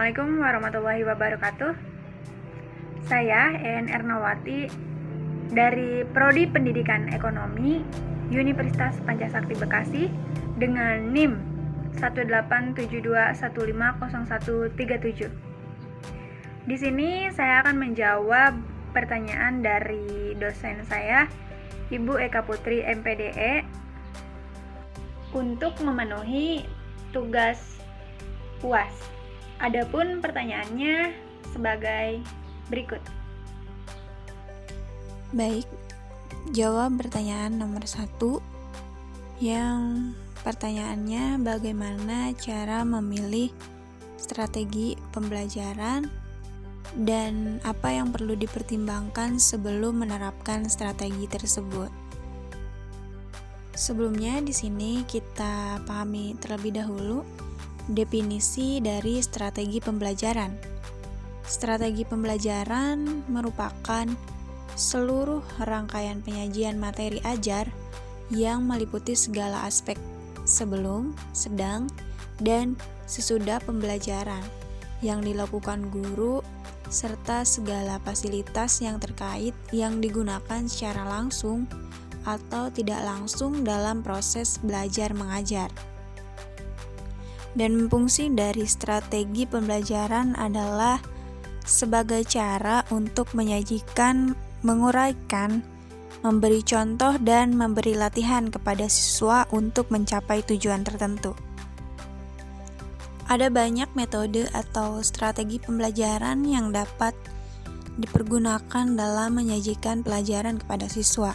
Assalamualaikum warahmatullahi wabarakatuh. Saya En Ernawati dari Prodi Pendidikan Ekonomi Universitas Pancasakti Bekasi dengan NIM 18721500137. Di sini saya akan menjawab pertanyaan dari dosen saya, Ibu Eka Putri MPDE, untuk memenuhi tugas UAS. Adapun pertanyaannya sebagai berikut. Baik, jawab pertanyaan nomor 1 yang pertanyaannya bagaimana cara memilih strategi pembelajaran dan apa yang perlu dipertimbangkan sebelum menerapkan strategi tersebut. Sebelumnya di sini kita pahami terlebih dahulu definisi dari strategi pembelajaran. Strategi pembelajaran merupakan seluruh rangkaian penyajian materi ajar yang meliputi segala aspek sebelum, sedang, dan sesudah pembelajaran yang dilakukan guru serta segala fasilitas yang terkait yang digunakan secara langsung atau tidak langsung dalam proses belajar mengajar. Dan fungsi dari strategi pembelajaran adalah sebagai cara untuk menyajikan, menguraikan, memberi contoh dan memberi latihan kepada siswa untuk mencapai tujuan tertentu. Ada banyak metode atau strategi pembelajaran yang dapat dipergunakan dalam menyajikan pelajaran kepada siswa,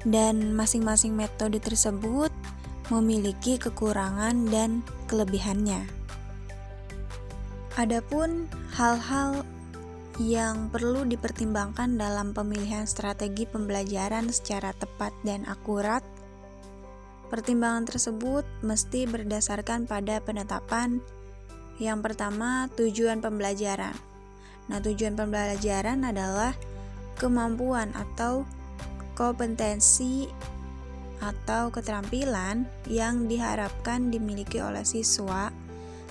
dan masing-masing metode tersebut memiliki kekurangan dan kelebihannya. Adapun hal-hal yang perlu dipertimbangkan dalam pemilihan strategi pembelajaran secara tepat dan akurat, pertimbangan tersebut mesti berdasarkan pada penetapan yang pertama, tujuan pembelajaran. Tujuan pembelajaran adalah kemampuan atau kompetensi atau keterampilan yang diharapkan dimiliki oleh siswa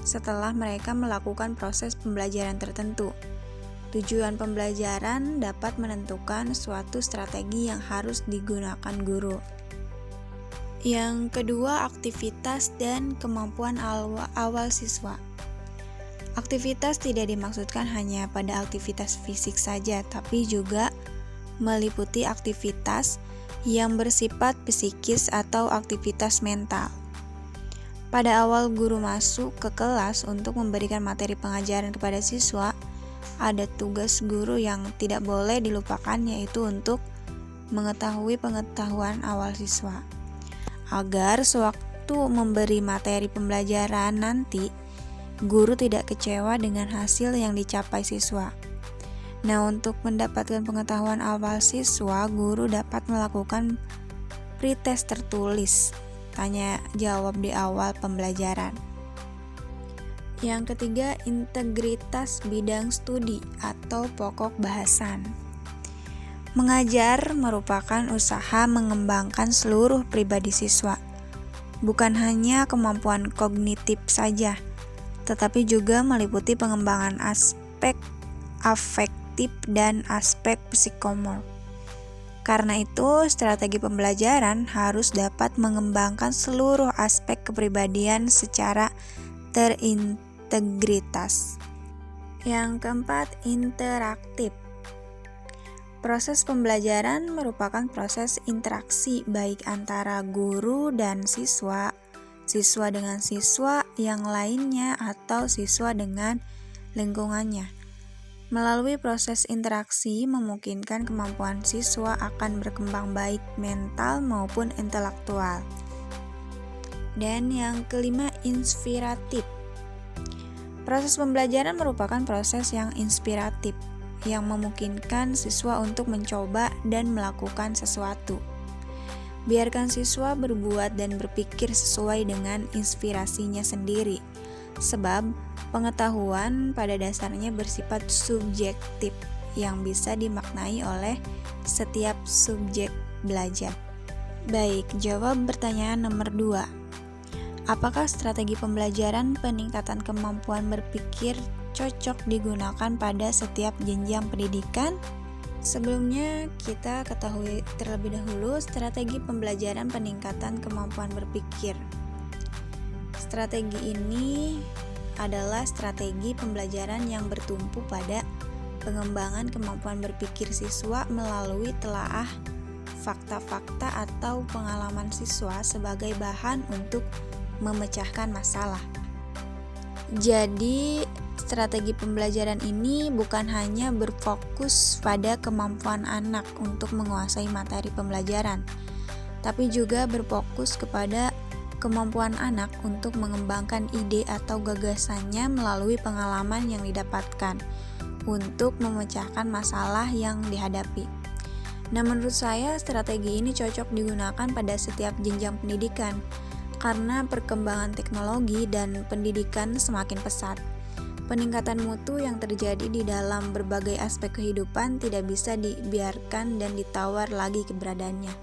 setelah mereka melakukan proses pembelajaran tertentu. Tujuan pembelajaran dapat menentukan suatu strategi yang harus digunakan guru. Yang kedua, aktivitas dan kemampuan awal siswa. Aktivitas tidak dimaksudkan hanya pada aktivitas fisik saja, tapi juga meliputi aktivitas yang bersifat psikis atau aktivitas mental. Pada awal guru masuk ke kelas untuk memberikan materi pengajaran kepada siswa, ada tugas guru yang tidak boleh dilupakan, yaitu untuk mengetahui pengetahuan awal siswa. Agar sewaktu memberi materi pembelajaran nanti, guru tidak kecewa dengan hasil yang dicapai siswa. Untuk mendapatkan pengetahuan awal siswa, guru dapat melakukan pretest tertulis, tanya jawab di awal pembelajaran. Yang ketiga, integritas bidang studi atau pokok bahasan. Mengajar merupakan usaha mengembangkan seluruh pribadi siswa, bukan hanya kemampuan kognitif saja, tetapi juga meliputi pengembangan aspek afektif dan aspek psikomotor. Karena itu, strategi pembelajaran harus dapat mengembangkan seluruh aspek kepribadian secara terintegritas. Yang keempat, interaktif. Proses pembelajaran merupakan proses interaksi baik antara guru dan siswa, siswa dengan siswa yang lainnya, atau siswa dengan lingkungannya. Melalui proses interaksi memungkinkan kemampuan siswa akan berkembang baik mental maupun intelektual. Dan yang kelima, inspiratif. Proses pembelajaran merupakan proses yang inspiratif, yang memungkinkan siswa untuk mencoba dan melakukan sesuatu. Biarkan siswa berbuat dan berpikir sesuai dengan inspirasinya sendiri, sebab pengetahuan pada dasarnya bersifat subjektif yang bisa dimaknai oleh setiap subjek belajar. Baik, jawab pertanyaan nomor 2. Apakah strategi pembelajaran peningkatan kemampuan berpikir cocok digunakan pada setiap jenjang pendidikan? Sebelumnya, kita ketahui terlebih dahulu strategi pembelajaran peningkatan kemampuan berpikir. Strategi ini adalah strategi pembelajaran yang bertumpu pada pengembangan kemampuan berpikir siswa melalui telaah fakta-fakta atau pengalaman siswa sebagai bahan untuk memecahkan masalah. Jadi, strategi pembelajaran ini bukan hanya berfokus pada kemampuan anak untuk menguasai materi pembelajaran, tapi juga berfokus kepada kemampuan anak untuk mengembangkan ide atau gagasannya melalui pengalaman yang didapatkan untuk memecahkan masalah yang dihadapi. Nah, menurut saya strategi ini cocok digunakan pada setiap jenjang pendidikan karena perkembangan teknologi dan pendidikan semakin pesat. Peningkatan mutu yang terjadi di dalam berbagai aspek kehidupan tidak bisa dibiarkan dan ditawar lagi keberadaannya.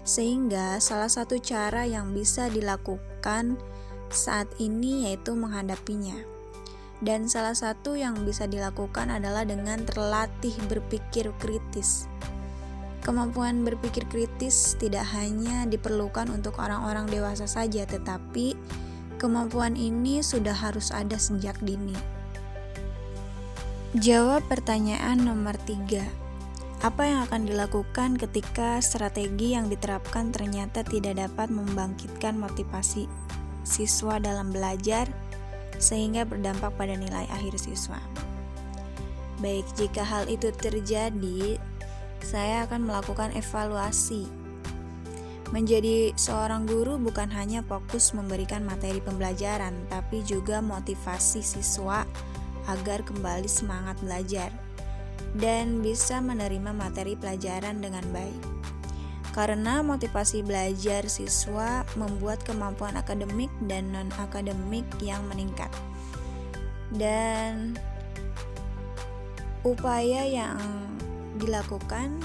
Sehingga salah satu cara yang bisa dilakukan saat ini yaitu menghadapinya. Dan salah satu yang bisa dilakukan adalah dengan terlatih berpikir kritis. Kemampuan berpikir kritis tidak hanya diperlukan untuk orang-orang dewasa saja, tetapi kemampuan ini sudah harus ada sejak dini. Jawab pertanyaan nomor 3. Apa yang akan dilakukan ketika strategi yang diterapkan ternyata tidak dapat membangkitkan motivasi siswa dalam belajar sehingga berdampak pada nilai akhir siswa? Baik, jika hal itu terjadi, saya akan melakukan evaluasi. Menjadi seorang guru bukan hanya fokus memberikan materi pembelajaran, tapi juga motivasi siswa agar kembali semangat belajar dan bisa menerima materi pelajaran dengan baik. Karena motivasi belajar siswa membuat kemampuan akademik dan non-akademik yang meningkat. Dan upaya yang dilakukan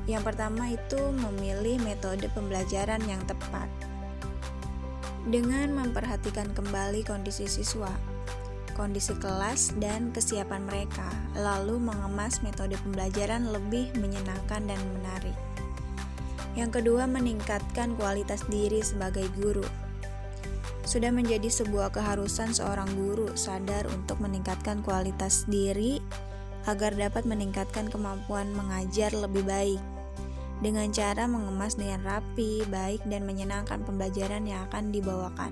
yang pertama itu memilih metode pembelajaran yang tepat dengan memperhatikan kembali kondisi siswa, kondisi kelas dan kesiapan mereka, lalu mengemas metode pembelajaran lebih menyenangkan dan menarik. Yang kedua, meningkatkan kualitas diri sebagai guru. Sudah menjadi sebuah keharusan seorang guru sadar untuk meningkatkan kualitas diri agar dapat meningkatkan kemampuan mengajar lebih baik dengan cara mengemas dengan rapi, baik dan menyenangkan pembelajaran yang akan dibawakan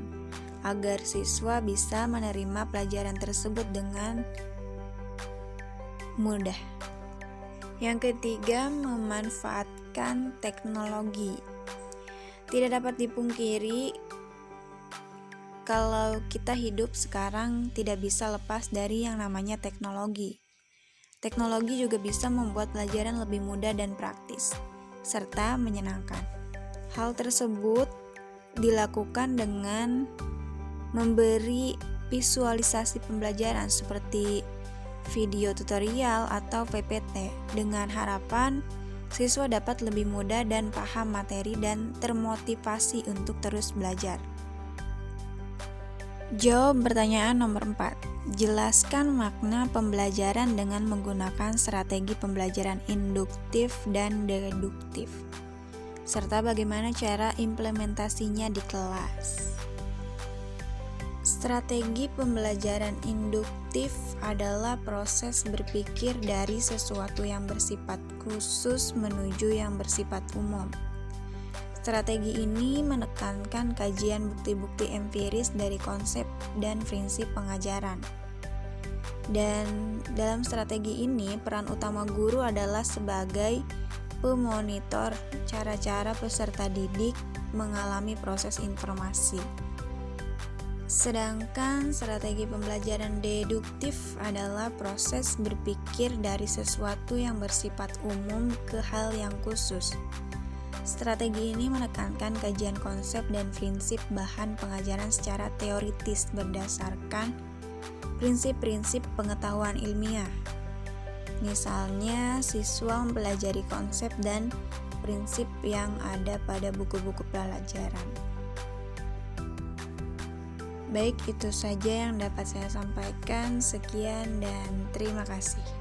agar siswa bisa menerima pelajaran tersebut dengan mudah. Yang ketiga, memanfaatkan teknologi. Tidak dapat dipungkiri kalau kita hidup sekarang tidak bisa lepas dari yang namanya teknologi. Teknologi juga bisa membuat pelajaran lebih mudah dan praktis, serta menyenangkan. Hal tersebut dilakukan dengan memberi visualisasi pembelajaran seperti video tutorial atau PPT dengan harapan siswa dapat lebih mudah dan paham materi dan termotivasi untuk terus belajar. Jawab pertanyaan nomor 4. Jelaskan makna pembelajaran dengan menggunakan strategi pembelajaran induktif dan deduktif, serta bagaimana cara implementasinya di kelas. Strategi pembelajaran induktif adalah proses berpikir dari sesuatu yang bersifat khusus menuju yang bersifat umum. Strategi ini menekankan kajian bukti-bukti empiris dari konsep dan prinsip pengajaran. Dan dalam strategi ini, peran utama guru adalah sebagai pemonitor cara-cara peserta didik mengalami proses informasi. Sedangkan strategi pembelajaran deduktif adalah proses berpikir dari sesuatu yang bersifat umum ke hal yang khusus. Strategi ini menekankan kajian konsep dan prinsip bahan pengajaran secara teoritis berdasarkan prinsip-prinsip pengetahuan ilmiah. Misalnya, siswa mempelajari konsep dan prinsip yang ada pada buku-buku pelajaran. Baik, itu saja yang dapat saya sampaikan. Sekian dan terima kasih.